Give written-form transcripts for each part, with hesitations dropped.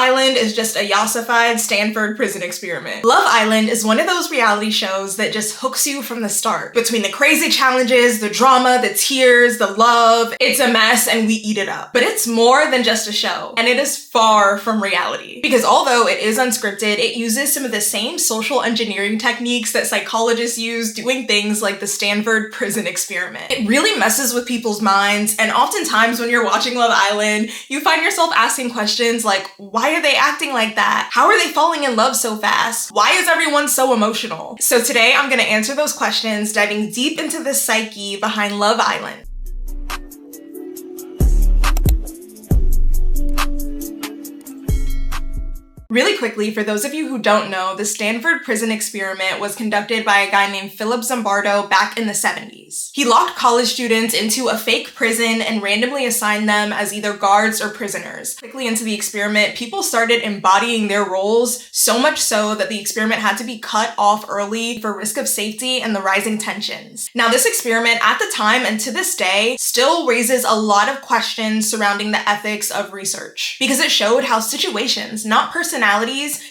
Island is just a yassified Stanford Prison Experiment. Love Island is one of those reality shows that just hooks you from the start. Between the crazy challenges, the drama, the tears, the love, it's a mess and we eat it up. But it's more than just a show, and it is far from reality. Because although it is unscripted, it uses some of the same social engineering techniques that psychologists use doing things like the Stanford Prison Experiment. It really messes with people's minds, and oftentimes when you're watching Love Island, you find yourself asking questions like, why are they acting like that? How are they falling in love so fast? Why is everyone so emotional? So today I'm gonna answer those questions, diving deep into the psyche behind Love Island. Really quickly, for those of you who don't know, the Stanford Prison Experiment was conducted by a guy named Philip Zimbardo back in the 70s. He locked college students into a fake prison and randomly assigned them as either guards or prisoners. Quickly into the experiment, people started embodying their roles, so much so that the experiment had to be cut off early for risk of safety and the rising tensions. Now, this experiment at the time and to this day still raises a lot of questions surrounding the ethics of research, because it showed how situations, not personalities,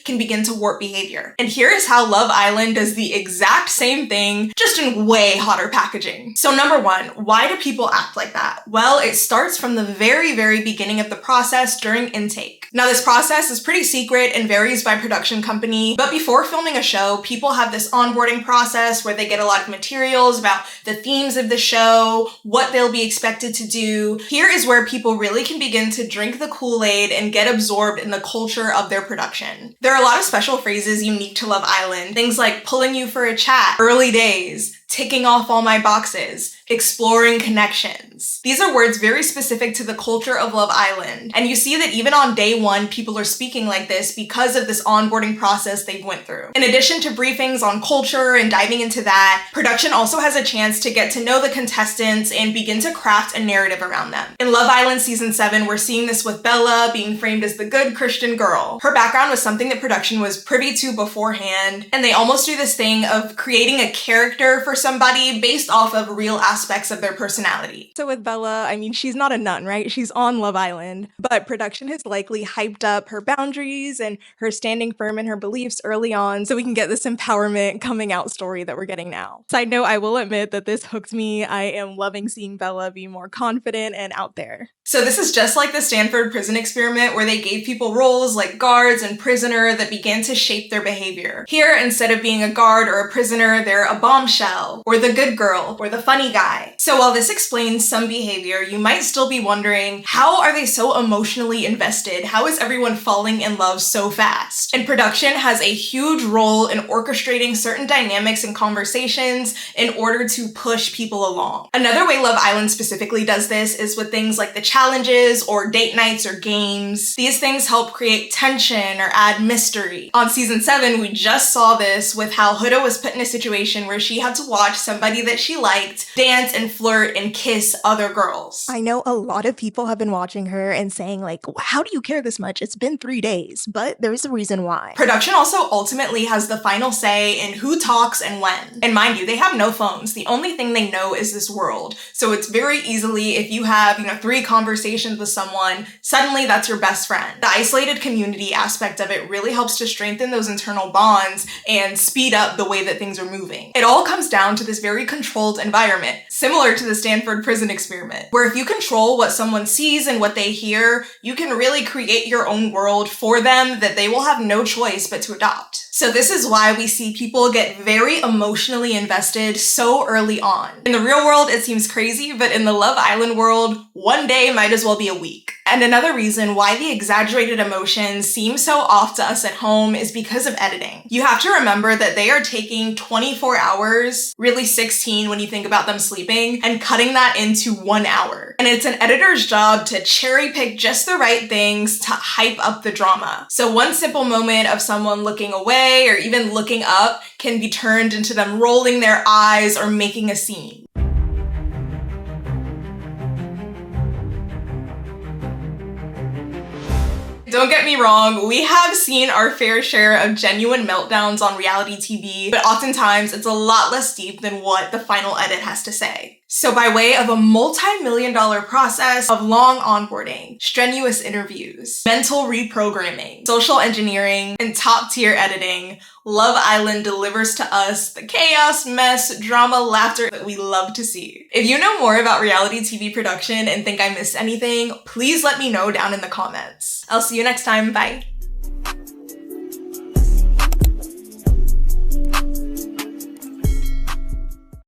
can begin to warp behavior. And here is how Love Island does the exact same thing, just in way hotter packaging. So number one, why do people act like that? Well, it starts from the very, very beginning of the process during intake. Now, this process is pretty secret and varies by production company, but before filming a show, people have this onboarding process where they get a lot of materials about the themes of the show, what they'll be expected to do. Here is where people really can begin to drink the Kool-Aid and get absorbed in the culture of their production. There are a lot of special phrases unique to Love Island, things like pulling you for a chat, early days, ticking off all my boxes, exploring connections. These are words very specific to the culture of Love Island, and you see that even on day one, people are speaking like this because of this onboarding process they've went through. In addition to briefings on culture and diving into that, production also has a chance to get to know the contestants and begin to craft a narrative around them. In Love Island Season 7, we're seeing this with Bella being framed as the good Christian girl. Her background was something that production was privy to beforehand, and they almost do this thing of creating a character for somebody based off of real aspects of their personality. So with Bella, I mean, she's not a nun, right? She's on Love Island, but production has likely hyped up her boundaries and her standing firm in her beliefs early on so we can get this empowerment coming out story that we're getting now. Side note, I will admit that this hooked me. I am loving seeing Bella be more confident and out there. So this is just like the Stanford Prison Experiment where they gave people roles like guards and prisoner that began to shape their behavior. Here, instead of being a guard or a prisoner, they're a bombshell, or the good girl, or the funny guy. So while this explains some behavior, you might still be wondering, how are they so emotionally invested? How is everyone falling in love so fast? And production has a huge role in orchestrating certain dynamics and conversations in order to push people along. Another way Love Island specifically does this is with things like the challenges or date nights or games. These things help create tension or add mystery. On season 7, we just saw this with how Huda was put in a situation where she had to watch somebody that she liked dance and flirt and kiss other girls. I know a lot of people have been watching her and saying like, how do you care this much? It's been 3 days, but there's a reason why. Production also ultimately has the final say in who talks and when. And mind you, they have no phones. The only thing they know is this world. So it's very easily, if you have, 3 conversations with someone, suddenly that's your best friend. The isolated community aspect of it really helps to strengthen those internal bonds and speed up the way that things are moving. It all comes down to this very controlled environment, similar to the Stanford Prison Experiment, where if you control what someone sees and what they hear, you can really create your own world for them that they will have no choice but to adopt. So this is why we see people get very emotionally invested so early on. In the real world, it seems crazy, but in the Love Island world, one day might as well be a week. And another reason why the exaggerated emotions seem so off to us at home is because of editing. You have to remember that they are taking 24 hours, really 16 when you think about them sleeping, and cutting that into 1 hour. And it's an editor's job to cherry pick just the right things to hype up the drama. So one simple moment of someone looking away or even looking up can be turned into them rolling their eyes or making a scene. Don't get me wrong, we have seen our fair share of genuine meltdowns on reality TV, but oftentimes it's a lot less deep than what the final edit has to say. So by way of a multi-million-dollar process of long onboarding, strenuous interviews, mental reprogramming, social engineering, and top-tier editing, Love Island delivers to us the chaos, mess, drama, laughter that we love to see. If you know more about reality TV production and think I missed anything, please let me know down in the comments. I'll see you next time. Bye.